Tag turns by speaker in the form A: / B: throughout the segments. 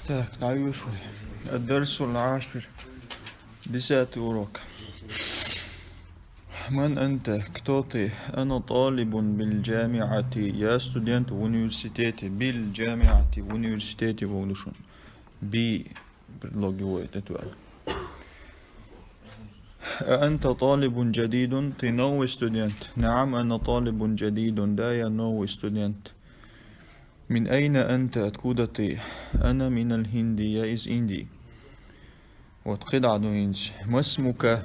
A: Так, تعالوا شوي. الدرس العاشر. 10 урок. من أنت؟ Кто ты? أنا طالب بالجامعة. يا студент в университете. بالجامعة в университете بقولوشون. بي предлоги ويتتوال. أنت طالب جديد؟ Ты новый студент. نعم أنا طالب جديد. Да, я новый студент. من أين أنت؟ откуда ты? أنا من الهند. Я из Индии. Вот قطعة إنج. ما اسمك؟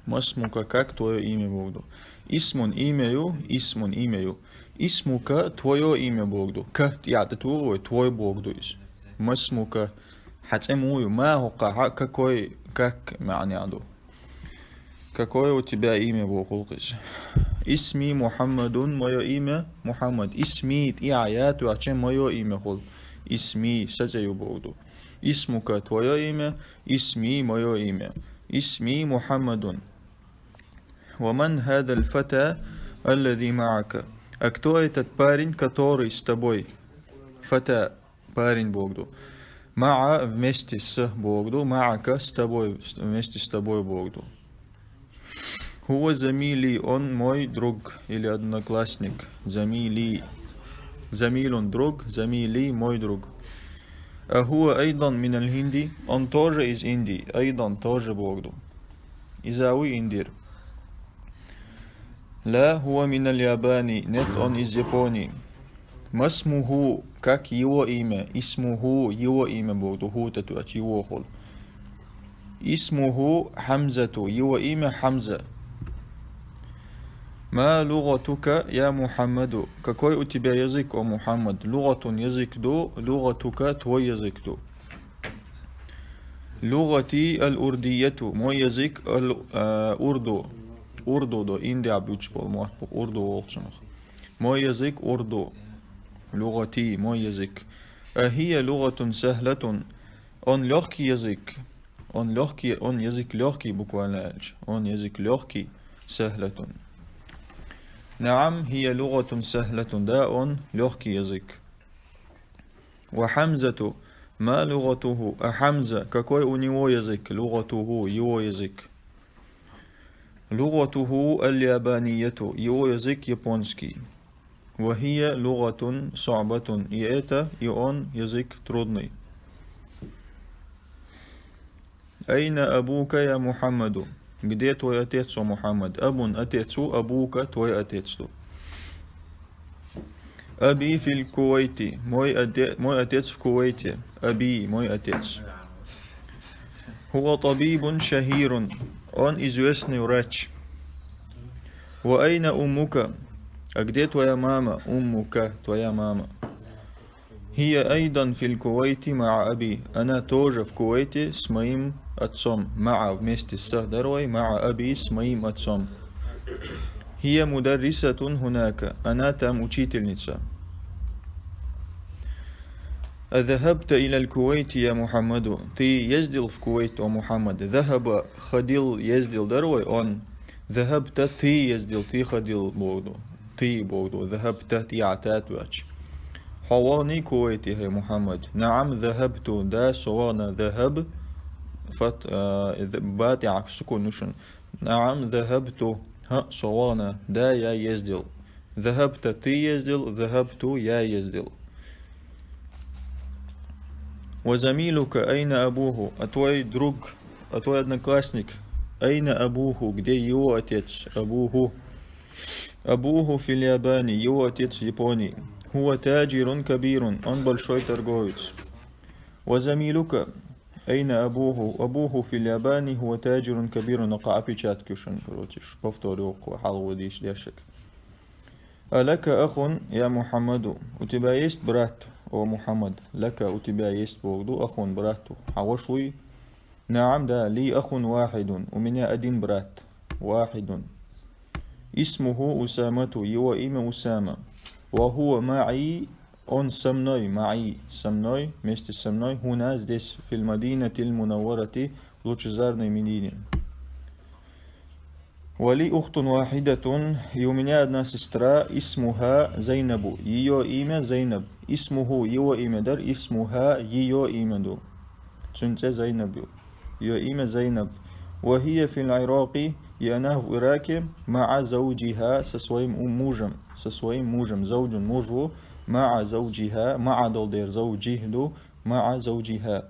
A: ما اسمك? как твое имя Богду? اسم имею, اسم имею. اسمك твое имя Богду. К يعني твой Богду. ما اسمك? حتسموه ما هو какой как معنى عدو. Какое у тебя имя Богу? اسمي محمد. мое имя Мухаммад. اسمي иаят وعشان мое имя хол. اسمي сазаю Богду. اسمك твое имя. اسمي мое имя. اسمي محمد. ومن هذا الفتى الذي معك? А кто этот парень, который с тобой? Фата, парень Богду. Ма'a вместе с Богду. Ма'ака с тобой, вместе с тобой Богду. Хуа замили, он мой друг или одноклассник. Замили. Замил он друг, замили мой друг. А хуа айдан мин аль-Хинди, он тоже из Индии. Айдан тоже Богду. Изауи индир. لا هو من الياباني. нет, он из Японии. Масмуху, как его имя? Исмуху, его имя Богду. Ху татуач, его хол. Исмуху Хамзату, его имя Хамза. Ма лугатука я Мухаммаду. Какой у тебя язык, о Мухаммад? Лугатун язык ду, лугатука твой язык ду. Лугати аль-урдияту, мой язык урду. Урду до Индия бючбол, муахпух урду олчунах. Мой язык урду. Лугати, мой язык. Ахия лугатун сахлатун. Он легкий язык. Он легкий, он язык легкий буквально. Он язык легкий. Сахлатун. Наам, хия лугатун сахлатун. Да, он легкий язык. Ва Хамзату. Ма лугатуху. А Хамза, какой у него язык? Лугатуху, его язык. لغته اليابانية, его язык японский. وهي لغة صعبة, и это, и он язык трудный. أين أبوك يا محمد? где твой отец, о Мухаммад? Абун отецу, абука твой отец. Аби фил Кувейти, мой отец в Кувейте. Аби, мой отец. Хуа табибун шахирун, он известный врач. Ва айна уммука, а где твоя мама? Уммука, твоя мама. Хия айдан фил Кувейти ма аби, она тоже в Кувейте с моим отцом. Ма вместе с дарой, ма аби с моим отцом. Хия мударрисатун хунака, она там учительница. ذهبت إلى الكويت يا محمد. ты ездил в Кувейт, о Мухаммад. ذهب ходил, ездил, дарой он. ذهبت ты ездил, ты ходил Богду. ты Богду. ذهبت يعتات واش. حواني كويتي هي محمد. نعم ذهبت. دا سوانا ذهب فت باتع سكون نشن. نعم ذهبت ها سوانا دا يا يزدل. ذهبت ты ездил, ذهبت я ездил. وزميلك أين أبوه? а твой друг, а твой одноклассник? أين أبوه? где его отец? أبوه. أبوه في اليابان, его отец в Японии. هو تاجر كبير, он большой торговец. وزميلك أين أبوه? أبوه في اليابان هو تاجر كبير. نقع опечатки шон, короче, повторю, حلو ديش дешек. ألك أخ يا محمد? у тебя есть брат, о Мухаммад? Лака, у тебя есть Богду, ахун, брату. Хавашуй. Наам, да, ли ахун вахидун. У меня один брат. Вахидун. Исмуху Усамату, его имя Усама. Вахуа ма'и, он со мной, ма'и, со мной, вместе со мной. Хуна, здесь, фильмадина тиль мунаварати, в лучезарной Медине. Вали ухтун вахидатун, и у меня одна сестра, исмуха Зайнабу, ее имя Зайнаб. Исмуху, его имя дар, исмуха, ее имя ду. Цунце Зайнабу, ее имя Зайнаб. Вахия фил Ираки, и она в Ираке, ма'a зауджиха, со своим мужем, зауджун мужу, ма'a зауджиха, ма'a долдер, зауджихду, ма'a зауджиха.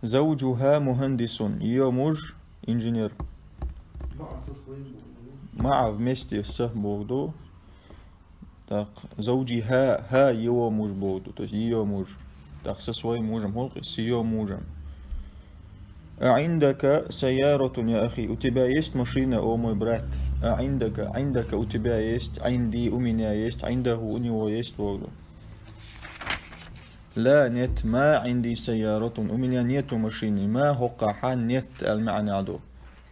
A: Зауджуха мухандисун, ее муж инженер. Ма'a вместе с Богду. Так, зауджиха, ха его муж Богду, то есть ее муж. Так, со своим мужем, с ее мужем. Аиндака саяратун я ахи, у тебя есть машина, о мой брат? Аиндака у тебя есть, аинди у меня есть, аиндаху у него есть Богду. لا нет, ما عندي سيارة у меня нету машины, ما هقاحا нет المعنى عدو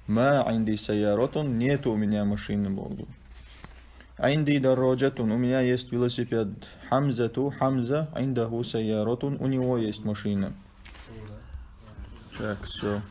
A: ما عندي سيارة нету у меня машины Богду. عندي دراجة у меня есть велосипед. Хамза عنده سيارة у него есть машина. Так, все.